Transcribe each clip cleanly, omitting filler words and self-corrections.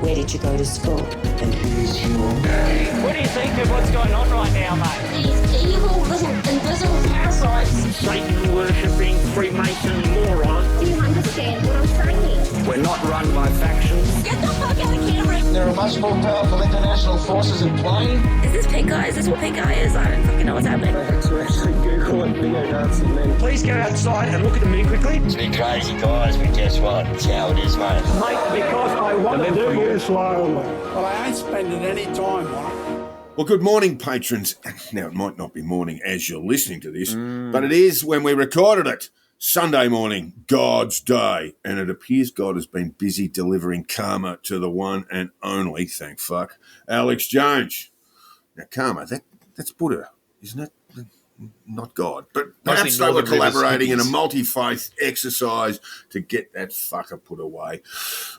Where did you go to school? And here's your name. What do you think of what's going on right now, mate? These evil little invisible parasites. Satan-worshipping Freemason morons. Do you understand what I'm saying? We're not run by factions. Get the fuck out of camera! There are much more powerful international forces in play. Is this pink eye? Is this what pink eye is? I don't fucking know what's happening. I had to actually Google it, neo-Nazi men. Please go outside and look at the moon quickly. It's been crazy, guys, but guess what? It's how it is, mate. Mate, because I want to do it slowly. Well, I ain't spending any time on it. Well, good morning, patrons. Now, it might not be morning as you're listening to this, but it is when we recorded it. Sunday morning, God's Day. And it appears God has been busy delivering karma to the one and only, thank fuck, Alex Jones. Now, karma, that's Buddha, isn't it? Not God. But perhaps they were collaborating in a multi-faith exercise to get that fucker put away.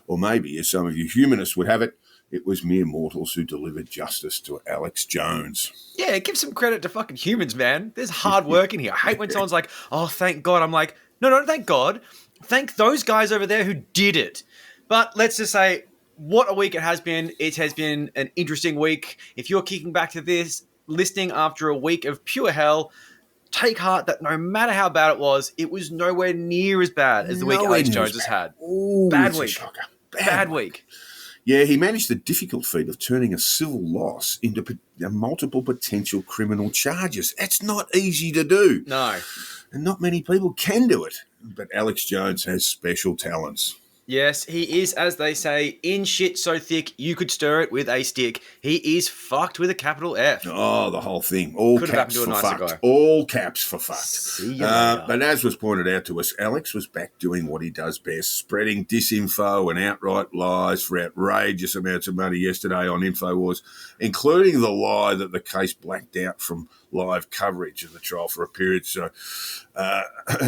Or maybe, as some of you humanists would have it, it was mere mortals who delivered justice to Alex Jones. Yeah, give some credit to fucking humans, man. There's hard work in here. I hate when someone's like, oh, thank God. I'm like, no, don't thank God. Thank those guys over there who did it. But let's just say what a week it has been. It has been an interesting week. If you're kicking back to this, listening after a week of pure hell, take heart that no matter how bad it was nowhere near as bad as the week Alex Jones has had. Ooh, bad week. Bad week. Yeah, he managed the difficult feat of turning a civil loss into multiple potential criminal charges. That's not easy to do. No. And not many people can do it. But Alex Jones has special talents. Yes, he is, as they say, in shit so thick you could stir it with a stick. He is fucked with a capital F. Oh, the whole thing. All Could caps for fucked. Guy. All caps for fucked. See you later. But as was pointed out to us, Alex was back doing what he does best, spreading disinfo and outright lies for outrageous amounts of money yesterday on InfoWars, including the lie that the case blacked out from live coverage of the trial for a period. So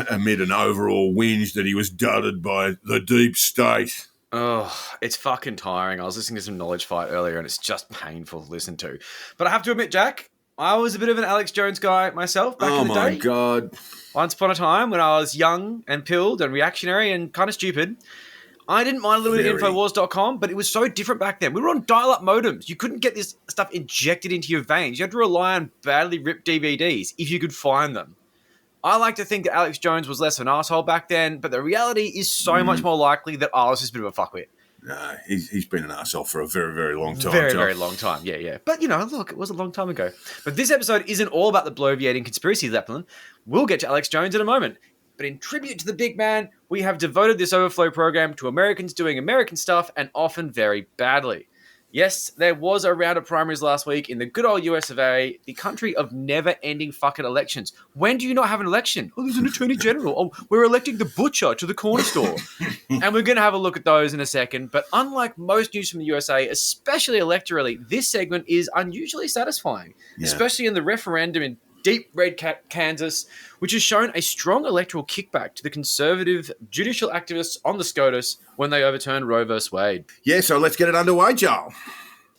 amid an overall whinge that he was dudded by the deep state. Oh, it's fucking tiring. I was listening to some Knowledge Fight earlier and it's just painful to listen to. But I have to admit, Jack, I was a bit of an Alex Jones guy myself back in the day. Oh my God. Once upon a time when I was young and pilled and reactionary and kind of stupid, I didn't mind a little bit of Infowars.com, but it was so different back then. We were on dial-up modems. You couldn't get this stuff injected into your veins. You had to rely on badly ripped DVDs if you could find them. I like to think that Alex Jones was less of an asshole back then, but the reality is so much more likely that I was just a bit of a fuckwit. No, he's been an asshole for a very, very long time. Very long time, yeah. But, look, it was a long time ago. But this episode isn't all about the bloviating conspiracy, Zeppelin. We'll get to Alex Jones in a moment. But in tribute to the big man, we have devoted this Overflow program to Americans doing American stuff and often very badly. Yes, there was a round of primaries last week in the good old US of A, the country of never-ending fucking elections. When do you not have an election? Oh, there's an attorney general. Oh, we're electing the butcher to the corner store. And we're going to have a look at those in a second. But unlike most news from the USA, especially electorally, this segment is unusually satisfying, especially in the referendum in deep red Kansas, which has shown a strong electoral kickback to the conservative judicial activists on the SCOTUS when they overturned Roe v. Wade. Yeah, so let's get it underway, Joel.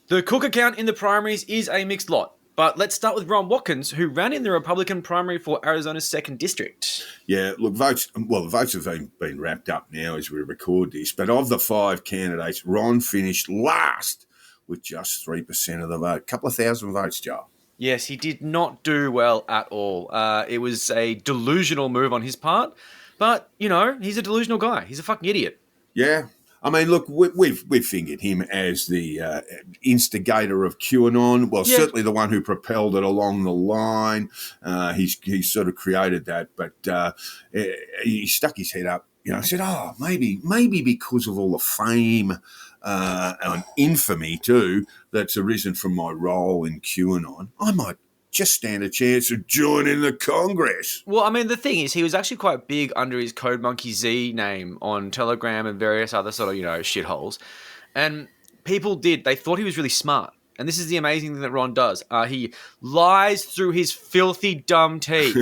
The Cook account in the primaries is a mixed lot, but let's start with Ron Watkins, who ran in the Republican primary for Arizona's 2nd District. Yeah, look, the votes have been wrapped up now as we record this, but of the 5 candidates, Ron finished last with just 3% of the vote. A couple of thousand votes, Joel. Yes, he did not do well at all. It was a delusional move on his part, but, he's a delusional guy. He's a fucking idiot. Yeah. I mean, look, we've fingered him as the instigator of QAnon. Well, certainly the one who propelled it along the line. He's sort of created that, but he stuck his head up, said, maybe because of all the fame and infamy too that's arisen from my role in QAnon, I might just stand a chance of joining the Congress. Well, I mean, the thing is, he was actually quite big under his Code Monkey Z name on Telegram and various other sort of, shitholes. And people they thought he was really smart. And this is the amazing thing that Ron does. He lies through his filthy, dumb teeth.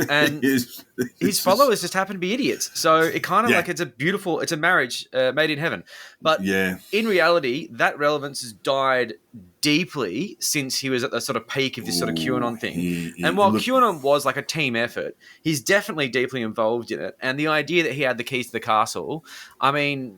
And his followers just happen to be idiots. So it kind of like it's a marriage made in heaven. But in reality, that relevance has died deeply since he was at the sort of peak of this sort of QAnon thing. And while QAnon was like a team effort, he's definitely deeply involved in it. And the idea that he had the keys to the castle, I mean,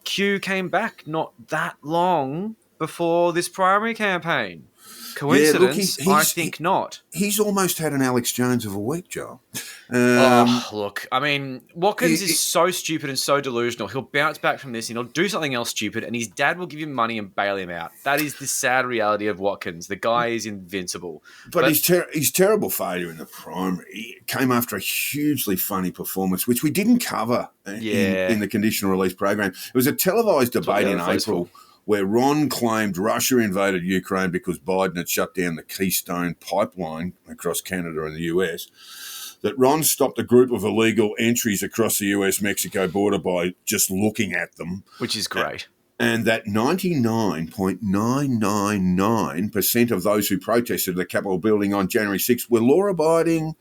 Q came back not that long before this primary campaign. Coincidence? I think not. He's almost had an Alex Jones of a week, Joel. Look, I mean, Watkins is so stupid and so delusional. He'll bounce back from this and he'll do something else stupid, and his dad will give him money and bail him out. That is the sad reality of Watkins. The guy is invincible. But his terrible failure in the primary came after a hugely funny performance, which we didn't cover in the conditional release program. It was a televised debate in April where Ron claimed Russia invaded Ukraine because Biden had shut down the Keystone pipeline across Canada and the US, that Ron stopped a group of illegal entries across the US-Mexico border by just looking at them. Which is great. And that 99.999% of those who protested at the Capitol building on January 6th were law-abiding,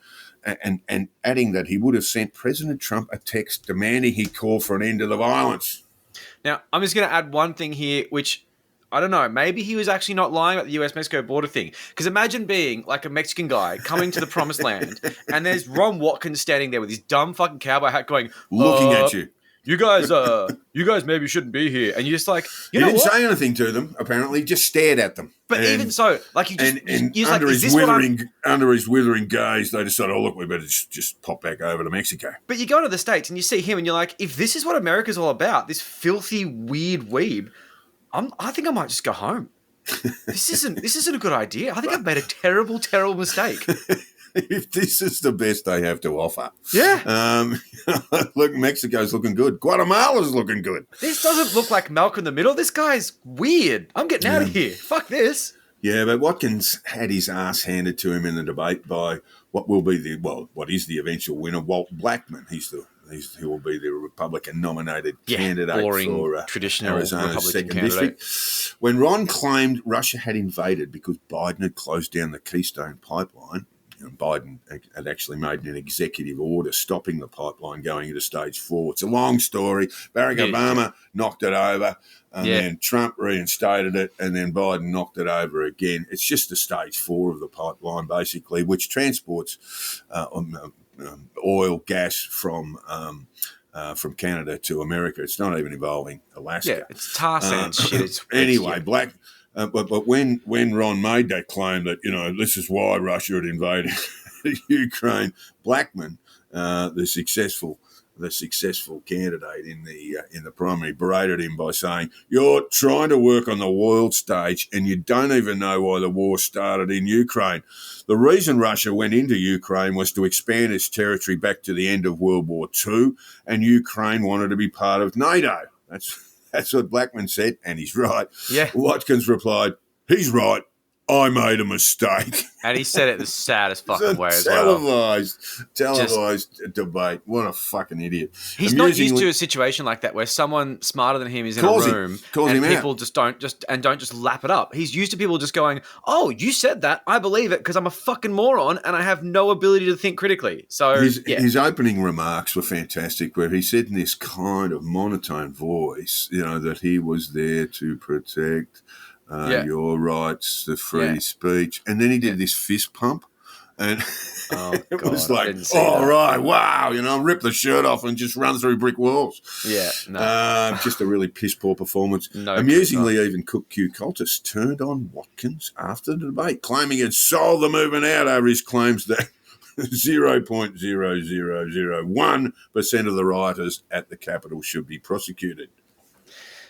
and adding that he would have sent President Trump a text demanding he call for an end to the violence. Now, I'm just going to add one thing here, which, I don't know, maybe he was actually not lying about the US-Mexico border thing. Because imagine being like a Mexican guy coming to the promised land, and there's Ron Watkins standing there with his dumb fucking cowboy hat going, looking at you. You guys maybe shouldn't be here. And you're just like, he didn't say anything to them, apparently, just stared at them. But even so, like, you just... And you're under, like, under his withering gaze, they decided, oh, look, we better just pop back over to Mexico. But you go to the States and you see him and you're like, if this is what America's all about, this filthy, weird weeb, I think I might just go home. This isn't a good idea. I think I've made a terrible, terrible mistake. If this is the best they have to offer. Yeah. Look, Mexico's looking good. Guatemala's looking good. This doesn't look like Malcolm in the Middle. This guy's weird. I'm getting out of here. Fuck this. Yeah, but Watkins had his ass handed to him in the debate by what is the eventual winner, Walt Blackman. He will be the Republican-nominated candidate for traditional Arizona's Republican 2nd candidate. district. When Ron claimed Russia had invaded because Biden had closed down the Keystone pipeline, and Biden had actually made an executive order stopping the pipeline going into stage 4. It's a long story. Barack Obama knocked it over, and then Trump reinstated it, and then Biden knocked it over again. It's just the stage 4 of the pipeline, basically, which transports oil, gas from Canada to America. It's not even involving Alaska. Yeah, it's tar sands shit. Anyway, But when Ron made that claim that, this is why Russia had invaded Ukraine, Blackman, the successful candidate in the primary, berated him by saying, "You're trying to work on the world stage and you don't even know why the war started in Ukraine. The reason Russia went into Ukraine was to expand its territory back to the end of World War II, and Ukraine wanted to be part of NATO." That's what Blackman said, and he's right. Yeah. Watkins replied, "He's right. I made a mistake." And he said it the saddest fucking way as Televised debate. What a fucking idiot. He's not used to a situation like that where someone smarter than him is in a room and people don't just lap it up. He's used to people just going, "Oh, you said that. I believe it because I'm a fucking moron and I have no ability to think critically." So his opening remarks were fantastic, where he said in this kind of monotone voice, that he was there to protect your rights, the free speech. And then he did this fist pump. And it was like, right, wow, rip the shirt off and just run through brick walls. Yeah, no. Just a really piss-poor performance. No, amusingly, even Cook Q cultists turned on Watkins after the debate, claiming he'd sold the movement out over his claims that 0.0001% of the rioters at the Capitol should be prosecuted.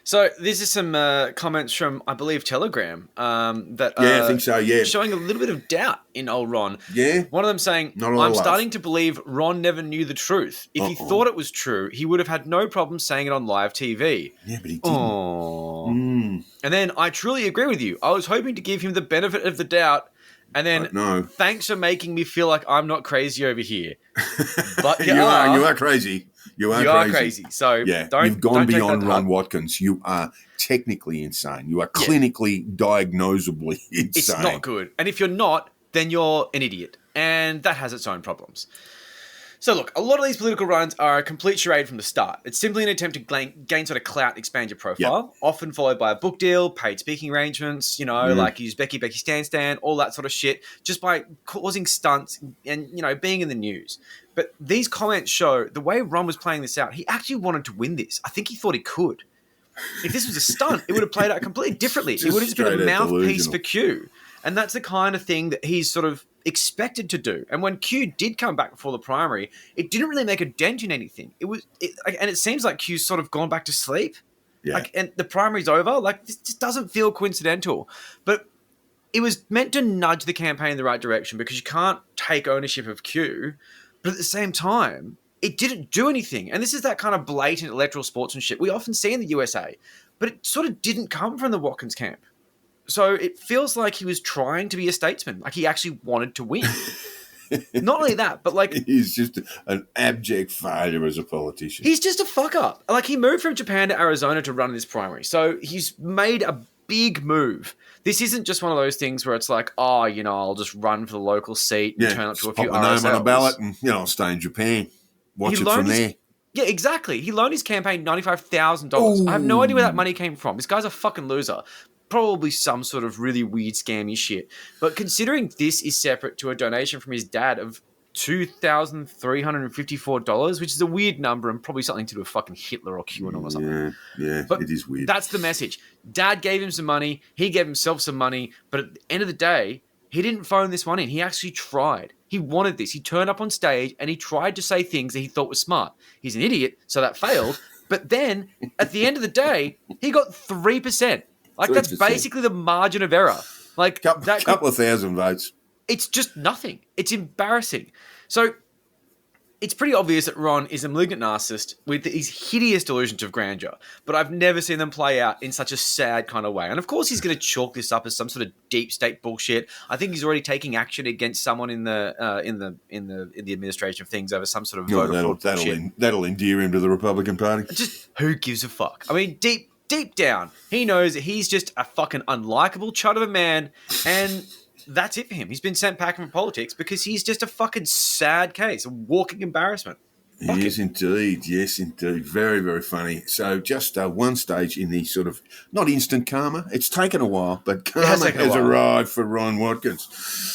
So these are some comments from, I believe, Telegram that I think so, showing a little bit of doubt in old Ron. Yeah. One of them saying, "I'm starting to believe Ron never knew the truth. If he thought it was true, he would have had no problem saying it on live TV." Yeah, but he didn't. And then, "I truly agree with you. I was hoping to give him the benefit of the doubt. And then, thanks for making me feel like I'm not crazy over here." But you are crazy. You are crazy. So you've gone beyond Ron Watkins. You are technically insane. You are clinically diagnosably insane. It's not good. And if you're not, then you're an idiot. And that has its own problems. So look, a lot of these political runs are a complete charade from the start. It's simply an attempt to gain sort of clout, expand your profile, often followed by a book deal, paid speaking arrangements, like use Becky Stan, all that sort of shit, just by causing stunts and, being in the news. But these comments show the way Ron was playing this out, he actually wanted to win this. I think he thought he could. If this was a stunt, it would have played out completely differently. It would have just been a straight out mouthpiece delusional. for Q. And that's the kind of thing that he's sort of expected to do. And when Q did come back before the primary, it didn't really make a dent in anything. And it seems like Q's sort of gone back to sleep. Yeah. Like, and the primary's over. Like, this just doesn't feel coincidental. But it was meant to nudge the campaign in the right direction because you can't take ownership of Q. But at the same time, it didn't do anything. And this is that kind of blatant electoral sportsmanship we often see in the USA. But it sort of didn't come from the Watkins camp. So it feels like he was trying to be a statesman. Like he actually wanted to win. Not only that, but like... He's just an abject failure as a politician. He's just a fuck up. Like he moved from Japan to Arizona to run this primary. So he's made a big move. This isn't just one of those things where it's like, oh, you know, I'll just run for the local seat and turn up to a few pop my name RSLs. on a ballot and, you know, I'll stay in Japan. Watch it from there. Yeah, exactly. He loaned his campaign $95,000. I have no idea where that money came from. This guy's a fucking loser. Probably some sort of really weird scammy shit. But considering this is separate to a donation from his dad of $2,354, which is a weird number and probably something to do with fucking Hitler or QAnon or something. Yeah, but it is weird. That's the message. Dad gave him some money. He gave himself some money. But at the end of the day, he didn't phone this one in. He actually tried. He wanted this. He turned up on stage and he tried to say things that he thought were smart. He's an idiot, so that failed. But then, at the end of the day, he got 3%. Like, 3%. That's basically the margin of error. Like, couple of thousand votes. It's just nothing. It's embarrassing. So, it's pretty obvious that Ron is a malignant narcissist with these hideous delusions of grandeur, but I've never seen them play out in such a sad kind of way. And of course, he's going to chalk this up as some sort of deep state bullshit. I think he's already taking action against someone in the administration of things over some sort of voter fraud bullshit. That'll endear him to the Republican Party. Just who gives a fuck? I mean, deep down, he knows that he's just a fucking unlikable chud of a man, and that's it for him. He's been sent back from politics because he's just a fucking sad case, a walking embarrassment. Yes, indeed. Yes, indeed. Very, very funny. So just one stage in the sort of, not instant karma. It's taken a while, but karma has arrived for Ron Watkins.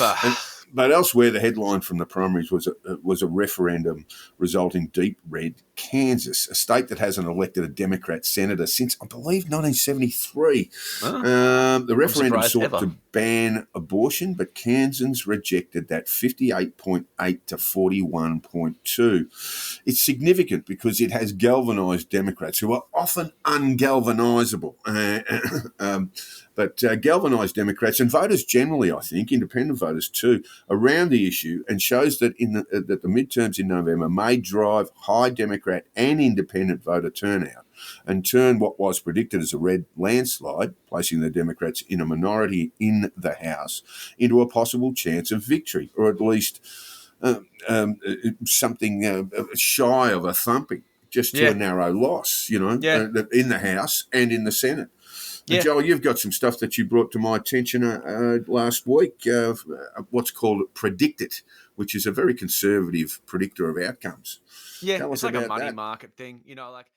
But elsewhere, the headline from the primaries was a referendum resulting deep red Kansas, a state that hasn't elected a Democrat senator since, I believe, 1973. The referendum sought to ban abortion, but Kansans rejected that 58.8 to 41.2. It's significant because it has galvanized Democrats who are often ungalvanizable. But galvanised Democrats and voters generally, I think, independent voters too, around the issue, and shows that that the midterms in November may drive high Democrat and independent voter turnout and turn what was predicted as a red landslide, placing the Democrats in a minority in the House, into a possible chance of victory, or at least something shy of a thumping, just to a narrow loss, in the House and in the Senate. Yeah. Joel, you've got some stuff that you brought to my attention last week, what's called Predict It, which is a very conservative predictor of outcomes. Yeah, it's like a money market thing, like...